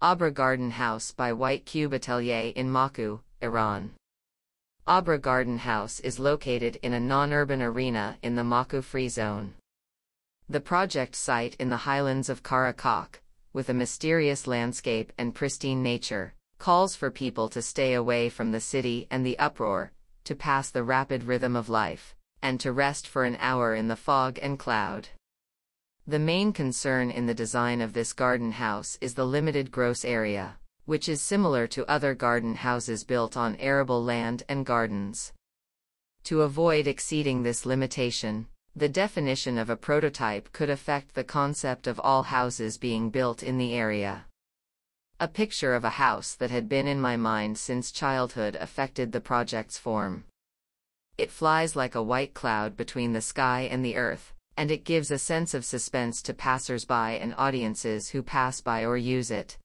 Abra Garden House by White Cube Atelier in Maku, Iran. Abra Garden House is located in a non-urban arena in the Maku Free Zone. The project site in the highlands of Qarah Khach, with a mysterious landscape and pristine nature, calls for people to stay away from the city and the uproar, to pass the rapid rhythm of life, and to rest for an hour in the fog and cloud. The main concern in the design of this garden house is the limited gross area, which is similar to other garden houses built on arable land and gardens. To avoid exceeding this limitation, the definition of a prototype could affect the concept of all houses being built in the area. A picture of a house that had been in my mind since childhood affected the project's form. It flies like a white cloud between the sky and the earth, and it gives a sense of suspense to passers-by and audiences who pass by or use it.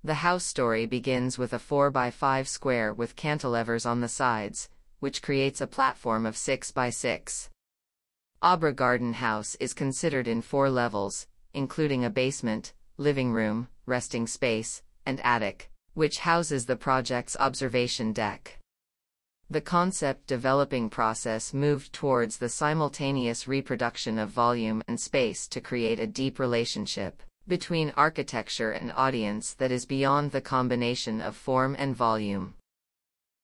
The house story begins with a 4x5 square with cantilevers on the sides, which creates a platform of 6x6. Abra Garden House is considered in 4 levels, including a basement, living room, resting space, and attic, which houses the project's observation deck. The concept developing process moved towards the simultaneous reproduction of volume and space to create a deep relationship between architecture and audience that is beyond the combination of form and volume.